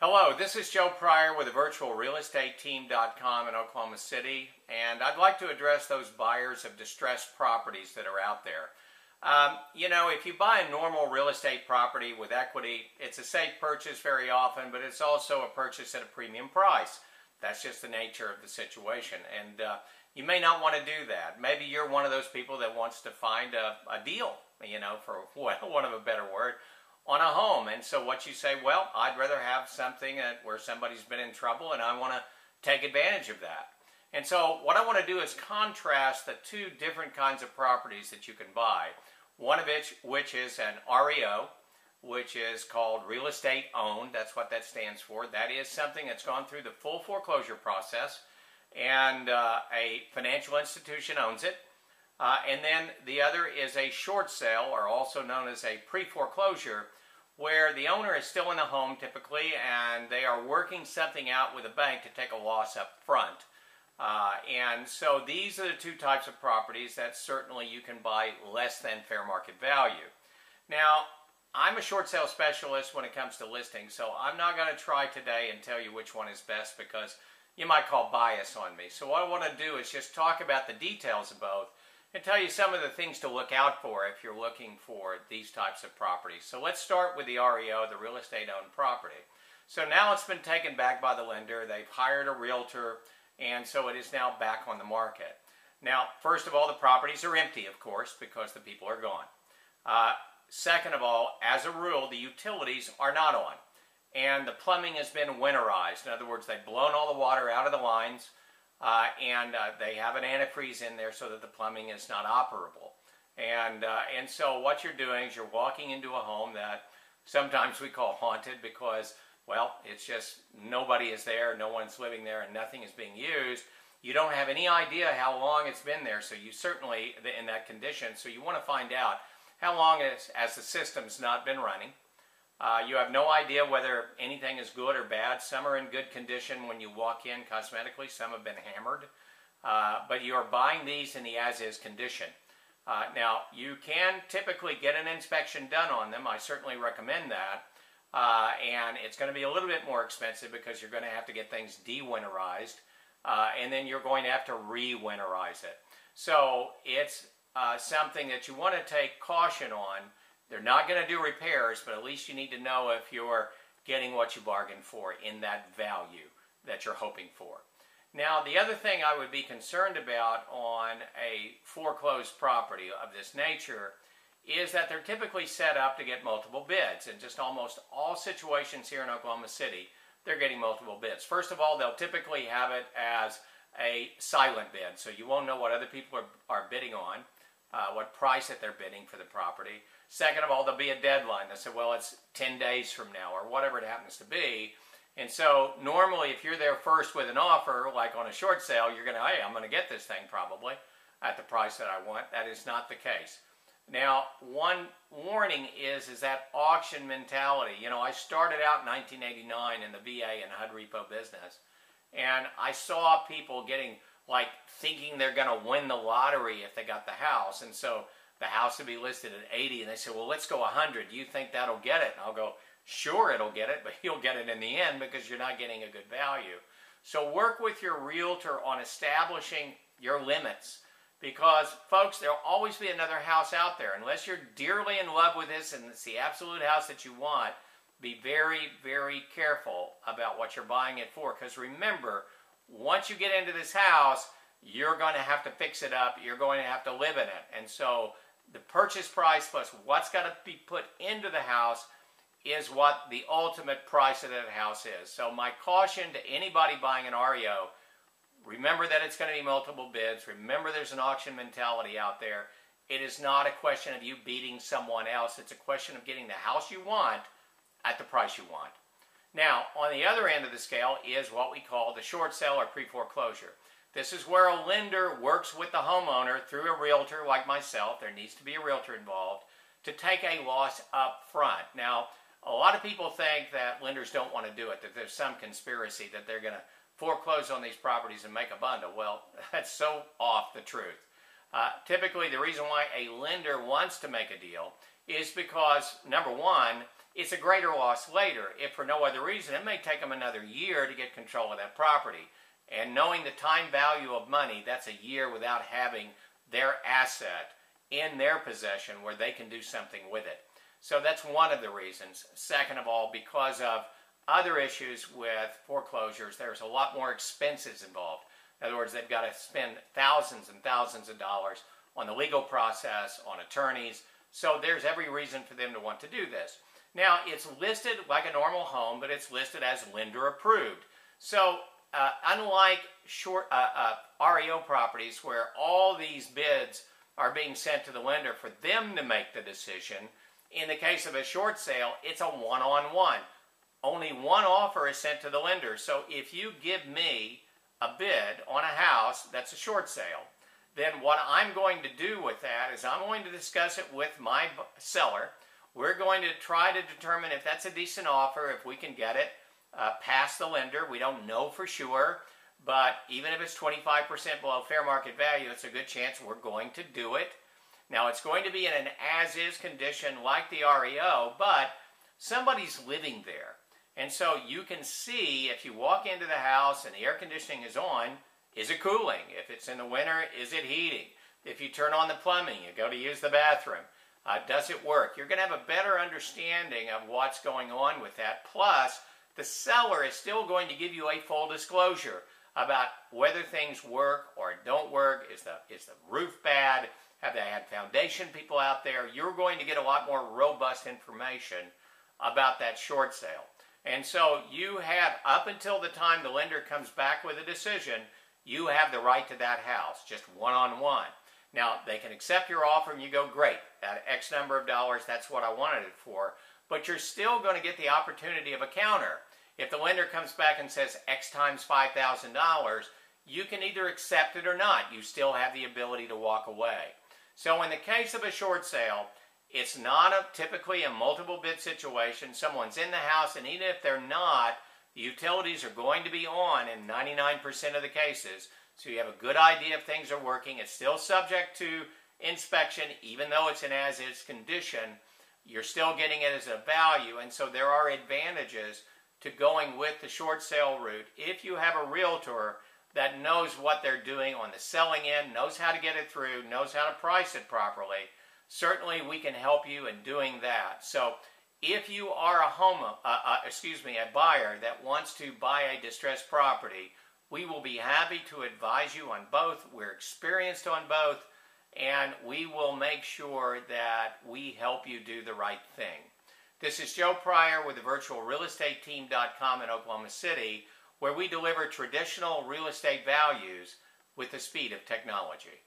Hello, this is Joe Pryor with the virtualrealestateteam.com in Oklahoma City, and I'd like to address those buyers of distressed properties that are out there. If you buy a normal real estate property with equity, it's a safe purchase very often, but it's also a purchase at a premium price. That's just the nature of the situation, and you may not want to do that. Maybe you're one of those people that wants to find a deal, for want of a better word, on a home. And so what you say, well, I'd rather have something where somebody's been in trouble and I want to take advantage of that. And so what I want to do is contrast the two different kinds of properties that you can buy. One of which is an REO, which is called real estate owned. That's what that stands for. That is something that's gone through the full foreclosure process, and a financial institution owns it. And then the other is a short sale, or also known as a pre-foreclosure, where the owner is still in the home typically, and they are working something out with a bank to take a loss up front. And so these are the two types of properties that certainly you can buy less than fair market value. Now, I'm a short sale specialist when it comes to listings, so I'm not going to try today and tell you which one is best because you might call bias on me. So what I want to do is just talk about the details of both and tell you some of the things to look out for if you're looking for these types of properties. So let's start with the REO, the real estate owned property. So now it's been taken back by the lender. They've hired a realtor, and so it is now back on the market. Now, first of all, the properties are empty, of course, because the people are gone. Second of all, as a rule, the utilities are not on, and the plumbing has been winterized. In other words, they've blown all the water out of the lines, and they have an antifreeze in there so that the plumbing is not operable. And so what you're doing is you're walking into a home that sometimes we call haunted because, well, it's just nobody is there, no one's living there, and nothing is being used. You don't have any idea how long it's been there, so you certainly, in that condition, so you want to find out how long has the system's not been running. You have no idea whether anything is good or bad. Some are in good condition when you walk in cosmetically. Some have been hammered. But you are buying these in the as-is condition. Now, you can typically get an inspection done on them. I certainly recommend that. And it's going to be a little bit more expensive because you're going to have to get things de-winterized. And then you're going to have to re-winterize it. So it's something that you want to take caution on. They're not going to do repairs, but at least you need to know if you're getting what you bargained for in that value that you're hoping for. Now, the other thing I would be concerned about on a foreclosed property of this nature is that they're typically set up to get multiple bids. In just almost all situations here in Oklahoma City, they're getting multiple bids. First of all, they'll typically have it as a silent bid, so you won't know what other people are bidding on, what price that they're bidding for the property. Second of all, there'll be a deadline. They say, well, it's 10 days from now, or whatever it happens to be. And so normally if you're there first with an offer, like on a short sale, you're going to, hey, I'm going to get this thing probably at the price that I want. That is not the case. Now, one warning is that auction mentality. I started out in 1989 in the VA and HUD repo business, and I saw people getting, thinking they're going to win the lottery if they got the house. And so the house would be listed at 80, and they say, well, let's go 100. Do you think that'll get it? And I'll go, sure, it'll get it, but you'll get it in the end because you're not getting a good value. So work with your realtor on establishing your limits because, folks, there'll always be another house out there. Unless you're dearly in love with this and it's the absolute house that you want, be very, very careful about what you're buying it for because remember, once you get into this house, you're going to have to fix it up. You're going to have to live in it. And so the purchase price plus what's got to be put into the house is what the ultimate price of that house is. So my caution to anybody buying an REO, remember that it's going to be multiple bids. Remember there's an auction mentality out there. It is not a question of you beating someone else. It's a question of getting the house you want at the price you want. Now, on the other end of the scale is what we call the short sale or pre-foreclosure. This is where a lender works with the homeowner through a realtor like myself. There needs to be a realtor involved to take a loss up front. Now, a lot of people think that lenders don't want to do it, that there's some conspiracy that they're going to foreclose on these properties and make a bundle. Well, that's so off the truth. Typically, the reason why a lender wants to make a deal is because, number one, it's a greater loss later. If for no other reason, it may take them another year to get control of that property. And knowing the time value of money, that's a year without having their asset in their possession where they can do something with it. So that's one of the reasons. Second of all, because of other issues with foreclosures, there's a lot more expenses involved. In other words, they've got to spend thousands and thousands of dollars on the legal process, on attorneys. So there's every reason for them to want to do this. Now, it's listed like a normal home, but it's listed as lender approved. So unlike short REO properties where all these bids are being sent to the lender for them to make the decision, in the case of a short sale, it's a one-on-one. Only one offer is sent to the lender. So if you give me a bid on a house that's a short sale, then what I'm going to do with that is I'm going to discuss it with my seller. We're going to try to determine if that's a decent offer, if we can get it past the lender. We don't know for sure, but even if it's 25% below fair market value, it's a good chance we're going to do it. Now, it's going to be in an as-is condition like the REO, but somebody's living there. And so you can see if you walk into the house and the air conditioning is on, is it cooling? If it's in the winter, is it heating? If you turn on the plumbing, you go to use the bathroom, does it work? You're going to have a better understanding of what's going on with that. Plus, the seller is still going to give you a full disclosure about whether things work or don't work. Is the roof bad? Have they had foundation people out there? You're going to get a lot more robust information about that short sale. And so you have, up until the time the lender comes back with a decision, you have the right to that house, just one-on-one. Now, they can accept your offer and you go, great, at X number of dollars, that's what I wanted it for. But you're still going to get the opportunity of a counter. If the lender comes back and says X times $5,000, you can either accept it or not. You still have the ability to walk away. So in the case of a short sale, it's not typically a multiple bid situation. Someone's in the house, and even if they're not, the utilities are going to be on in 99% of the cases. So you have a good idea if things are working. It's still subject to inspection, even though it's an as-is condition. You're still getting it as a value, and so there are advantages to going with the short sale route if you have a realtor that knows what they're doing on the selling end, knows how to get it through, knows how to price it properly. Certainly we can help you in doing that. So if you are a buyer that wants to buy a distressed property, we will be happy to advise you on both. We're experienced on both, and we will make sure that we help you do the right thing. This is Joe Pryor with the virtualrealestateteam.com in Oklahoma City, where we deliver traditional real estate values with the speed of technology.